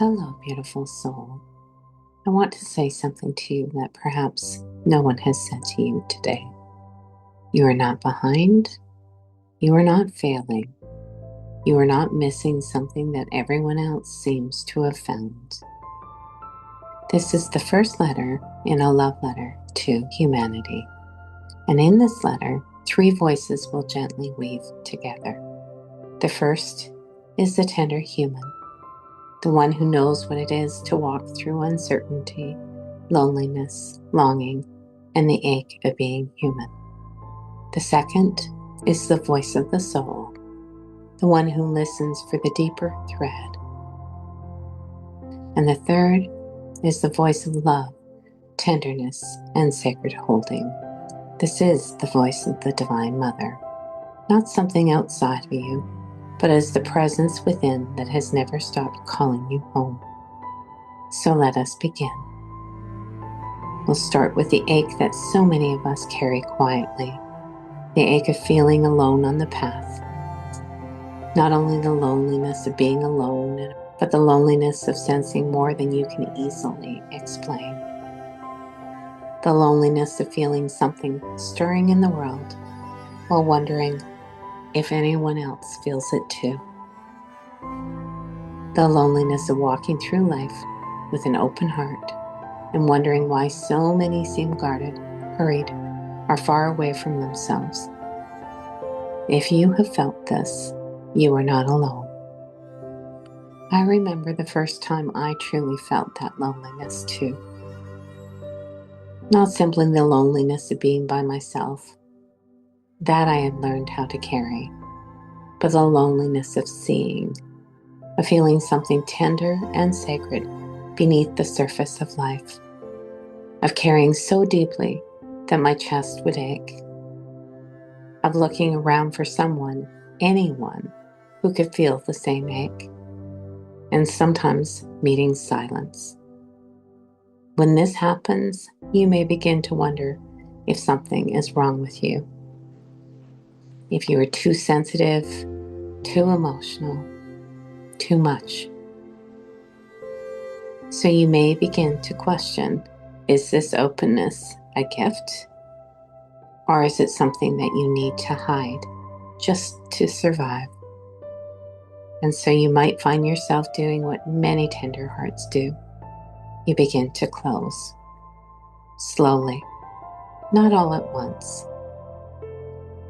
Hello, beautiful soul. I want to say something to you that perhaps no one has said to you today. You are not behind. You are not failing. You are not missing something that everyone else seems to have found. This is the first letter in a love letter to humanity. And in this letter, three voices will gently weave together. The first is the tender human, the one who knows what it is to walk through uncertainty, loneliness, longing, and the ache of being human. The second is the voice of the soul, the one who listens for the deeper thread. And the third is the voice of love, tenderness, and sacred holding. This is the voice of the Divine Mother, not something outside of you, but as the presence within that has never stopped calling you home. So let us begin. We'll start with the ache that so many of us carry quietly, the ache of feeling alone on the path. Not only the loneliness of being alone, but the loneliness of sensing more than you can easily explain. The loneliness of feeling something stirring in the world while wondering if anyone else feels it too. The loneliness of walking through life with an open heart and wondering why so many seem guarded, hurried, or far away from themselves. If you have felt this, you are not alone. I remember the first time I truly felt that loneliness too. Not simply the loneliness of being by myself, that I had learned how to carry, but the loneliness of seeing, of feeling something tender and sacred beneath the surface of life, of caring so deeply that my chest would ache, of looking around for someone, anyone, who could feel the same ache, and sometimes meeting silence. When this happens, you may begin to wonder if something is wrong with you. If you are too sensitive, too emotional, too much. So you may begin to question, is this openness a gift? Or is it something that you need to hide just to survive? And so you might find yourself doing what many tender hearts do. You begin to close, slowly, not all at once.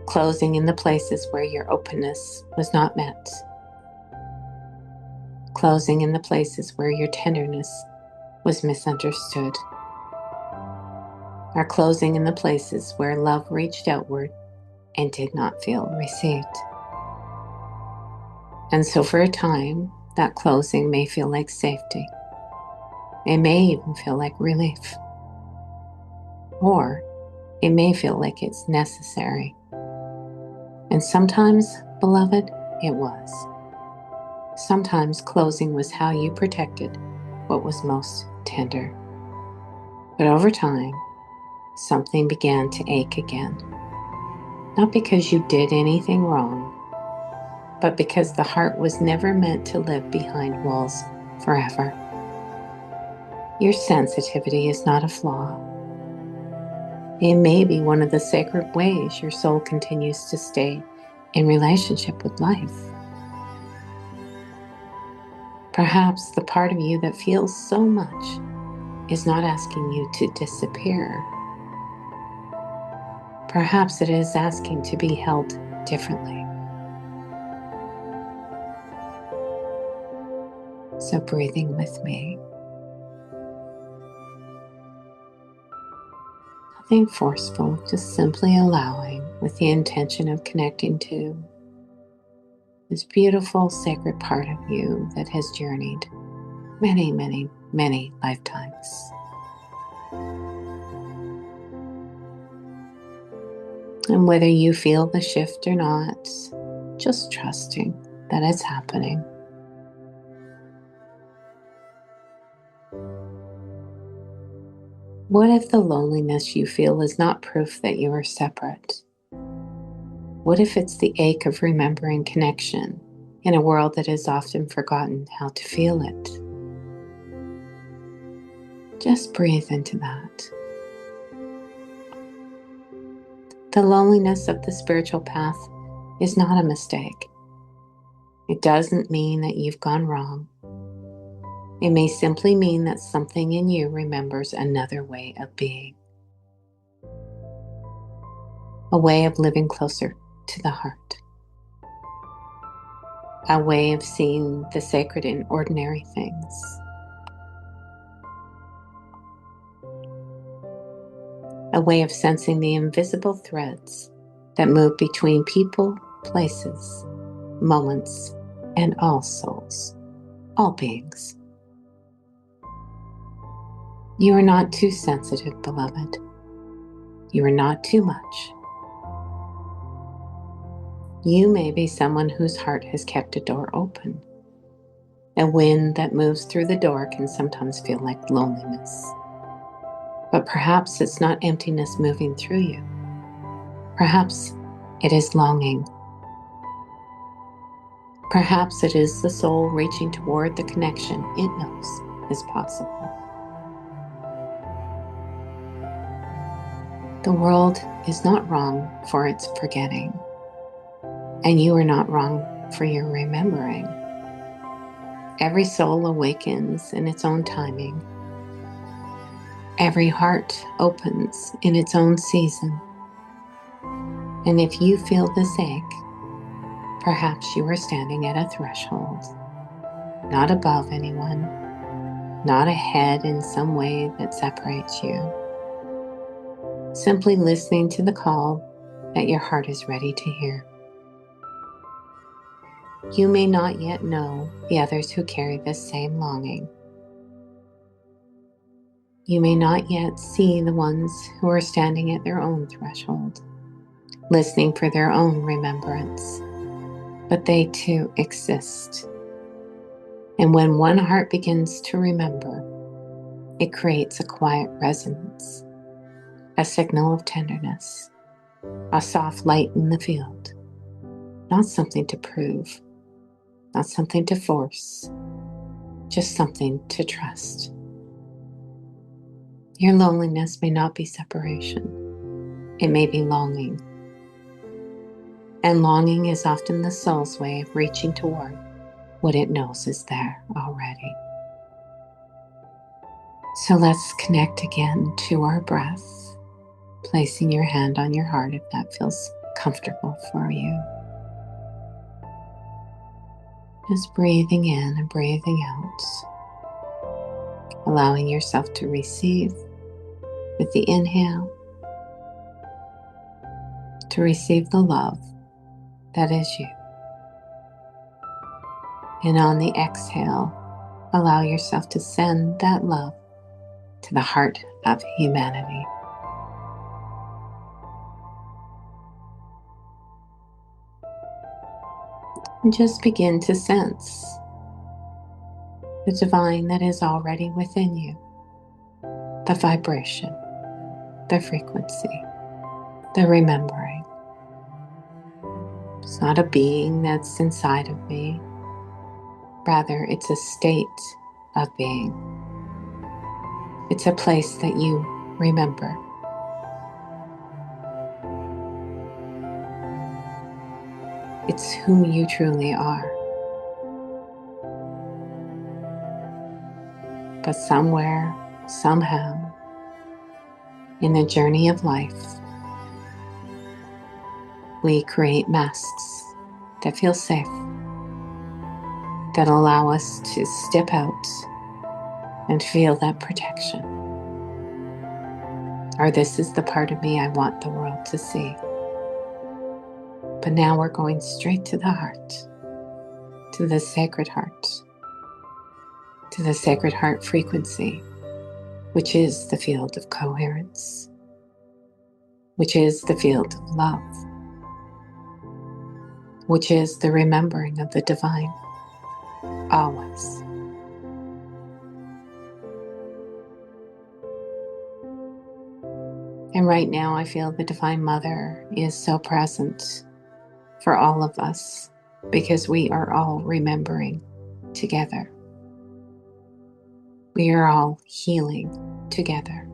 Closing in the places where your openness was not met. Closing in the places where your tenderness was misunderstood. Or closing in the places where love reached outward and did not feel received. And so for a time, that closing may feel like safety. It may even feel like relief. Or it may feel like it's necessary. And sometimes, beloved, it was. Sometimes closing was how you protected what was most tender. But over time, something began to ache again. Not because you did anything wrong, but because the heart was never meant to live behind walls forever. Your sensitivity is not a flaw. It may be one of the sacred ways your soul continues to stay in relationship with life. Perhaps the part of you that feels so much is not asking you to disappear. Perhaps it is asking to be held differently. So breathing with me. Nothing forceful, just simply allowing with the intention of connecting to this beautiful sacred part of you that has journeyed many, many, many lifetimes. And whether you feel the shift or not, just trusting that it's happening. What if the loneliness you feel is not proof that you are separate? What if it's the ache of remembering connection in a world that has often forgotten how to feel it? Just breathe into that. The loneliness of the spiritual path is not a mistake. It doesn't mean that you've gone wrong. It may simply mean that something in you remembers another way of being, a way of living closer to the heart, a way of seeing the sacred in ordinary things, a way of sensing the invisible threads that move between people, places, moments, and all souls, all beings. You are not too sensitive, beloved. You are not too much. You may be someone whose heart has kept a door open. A wind that moves through the door can sometimes feel like loneliness. But perhaps it's not emptiness moving through you. Perhaps it is longing. Perhaps it is the soul reaching toward the connection it knows is possible. The world is not wrong for its forgetting, and you are not wrong for your remembering. Every soul awakens in its own timing. Every heart opens in its own season. And if you feel this ache, perhaps you are standing at a threshold, not above anyone, not ahead in some way that separates you. Simply listening to the call that your heart is ready to hear. You may not yet know the others who carry this same longing. You may not yet see the ones who are standing at their own threshold, listening for their own remembrance, but they too exist. And when one heart begins to remember, it creates a quiet resonance, a signal of tenderness, a soft light in the field, not something to prove, not something to force, just something to trust. Your loneliness may not be separation. It may be longing. And longing is often the soul's way of reaching toward what it knows is there already. So let's connect again to our breath, placing your hand on your heart if that feels comfortable for you. Just breathing in and breathing out, allowing yourself to receive with the inhale, to receive the love that is you. And on the exhale, allow yourself to send that love to the heart of humanity. And just begin to sense the divine that is already within you, the vibration, the frequency, the remembering. It's not a being that's inside of me. Rather, it's a state of being. It's a place that you remember. It's who you truly are. But somewhere, somehow, in the journey of life, we create masks that feel safe, that allow us to step out and feel that protection. Or this is the part of me I want the world to see. But now we're going straight to the heart, to the sacred heart, to the sacred heart frequency, which is the field of coherence, which is the field of love, which is the remembering of the divine, always. And right now I feel the Divine Mother is so present for all of us because we are all remembering together. We are all healing together,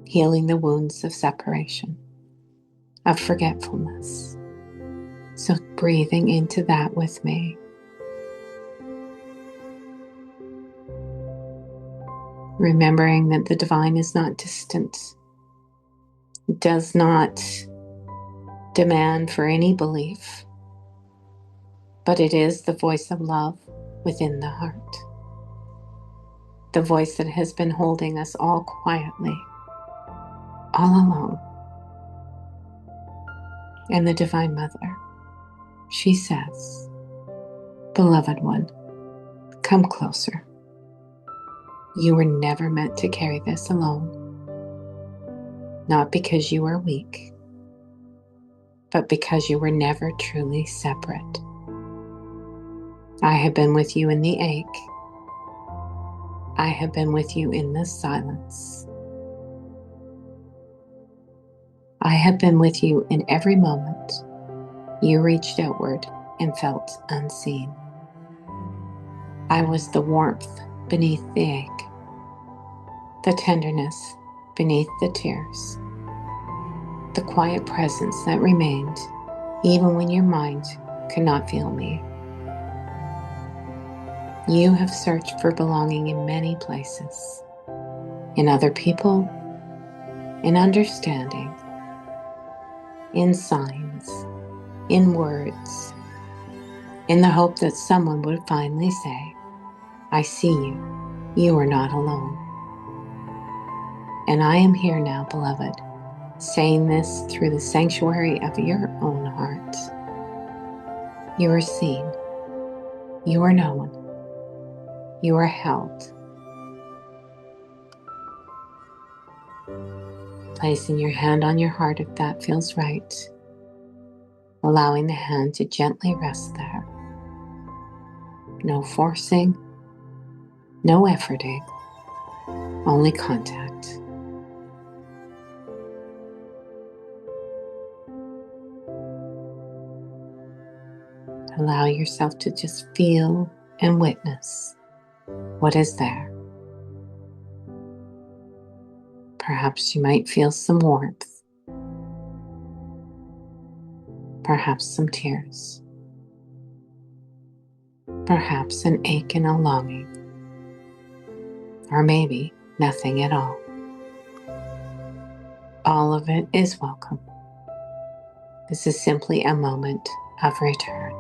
healing the wounds of separation, of forgetfulness. So breathing into that with me. Remembering that the divine is not distant, does not demand for any belief, but it is the voice of love within the heart. The voice that has been holding us all quietly, all along. And the Divine Mother, she says, "Beloved one, come closer. You were never meant to carry this alone, not because you are weak, but because you were never truly separate. I have been with you in the ache. I have been with you in the silence. I have been with you in every moment you reached outward and felt unseen. I was the warmth beneath the ache, the tenderness beneath the tears, the quiet presence that remained even when your mind could not feel me. You have searched for belonging in many places, in other people, in understanding, in signs, in words, in the hope that someone would finally say, I see you. You are not alone. And I am here now, beloved, saying this through the sanctuary of your own heart. You are seen. You are known. You are held. Placing your hand on your heart if that feels right. Allowing the hand to gently rest there. No forcing, no efforting, only contact. Allow yourself to just feel and witness what is there. Perhaps you might feel some warmth, perhaps some tears, perhaps an ache and a longing, or maybe nothing at all. All of it is welcome. This is simply a moment of return.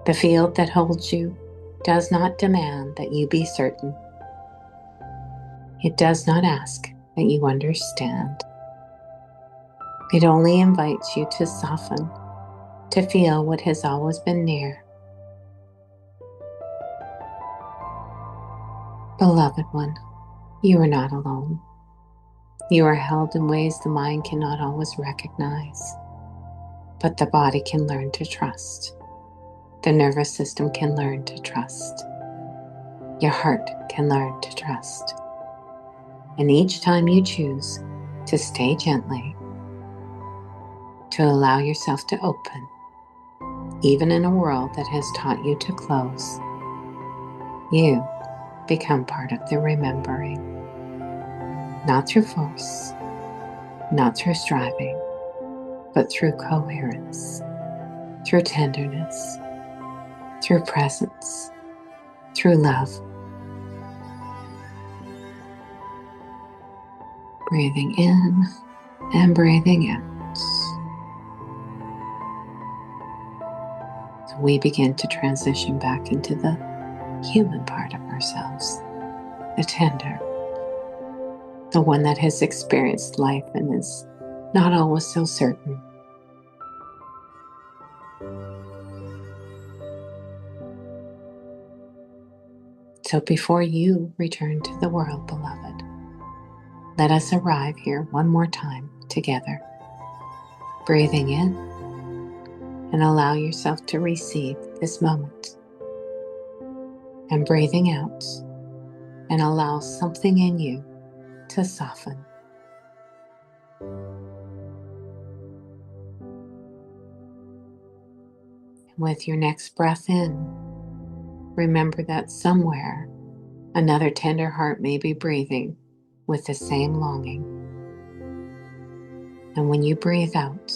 The field that holds you does not demand that you be certain. It does not ask that you understand. It only invites you to soften, to feel what has always been near. Beloved one, you are not alone. You are held in ways the mind cannot always recognize, but the body can learn to trust. The nervous system can learn to trust. Your heart can learn to trust. And each time you choose to stay gently, to allow yourself to open, even in a world that has taught you to close, you become part of the remembering. Not through force, not through striving, but through coherence, through tenderness, through presence, through love. Breathing in and breathing out. So we begin to transition back into the human part of ourselves, the tender, the one that has experienced life and is not always so certain. So before you return to the world, beloved, let us arrive here one more time together, breathing in and allow yourself to receive this moment, and breathing out and allow something in you to soften. With your next breath in, remember that somewhere another tender heart may be breathing with the same longing. And when you breathe out,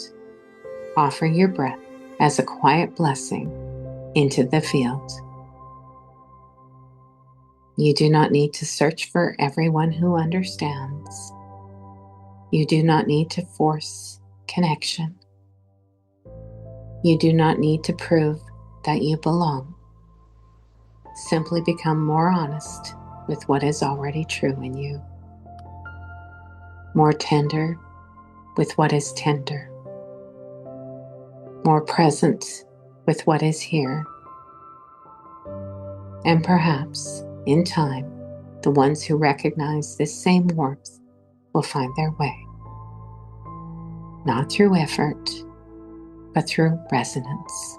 offer your breath as a quiet blessing into the field. You do not need to search for everyone who understands. You do not need to force connection. You do not need to prove that you belong. Simply become more honest with what is already true in you. More tender with what is tender. More present with what is here. And perhaps, in time, the ones who recognize this same warmth will find their way. Not through effort, but through resonance.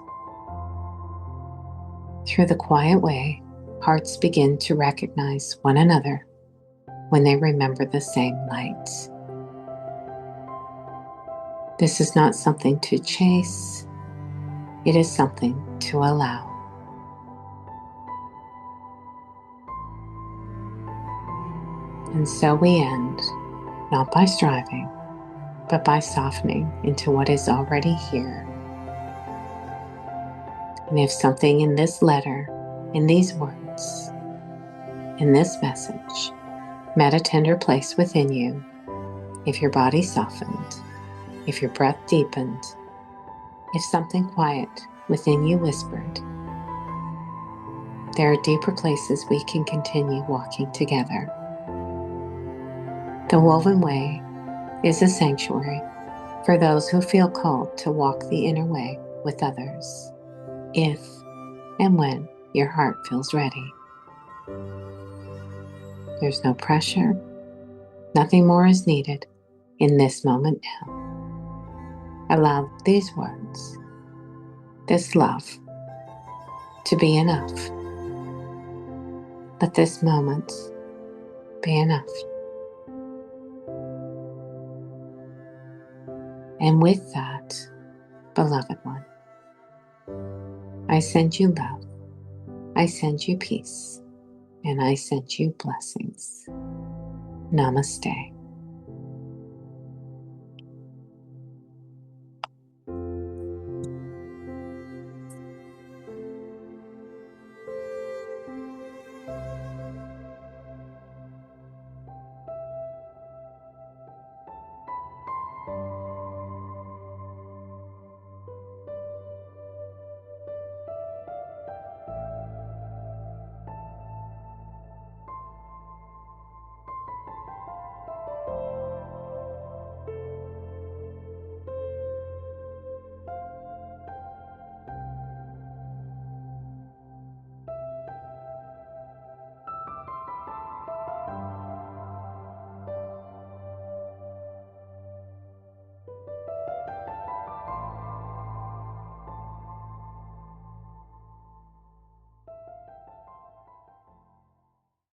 Through the quiet way, hearts begin to recognize one another when they remember the same light. This is not something to chase, it is something to allow. And so we end, not by striving, but by softening into what is already here. And if something in this letter, in these words, in this message, met a tender place within you, if your body softened, if your breath deepened, if something quiet within you whispered, there are deeper places we can continue walking together. The woven way is a sanctuary for those who feel called to walk the inner way with others, if and when your heart feels ready. There's no pressure. Nothing more is needed in this moment now. Allow these words, this love, to be enough. Let this moment be enough. And with that, beloved one, I send you love, I send you peace, and I send you blessings. Namaste.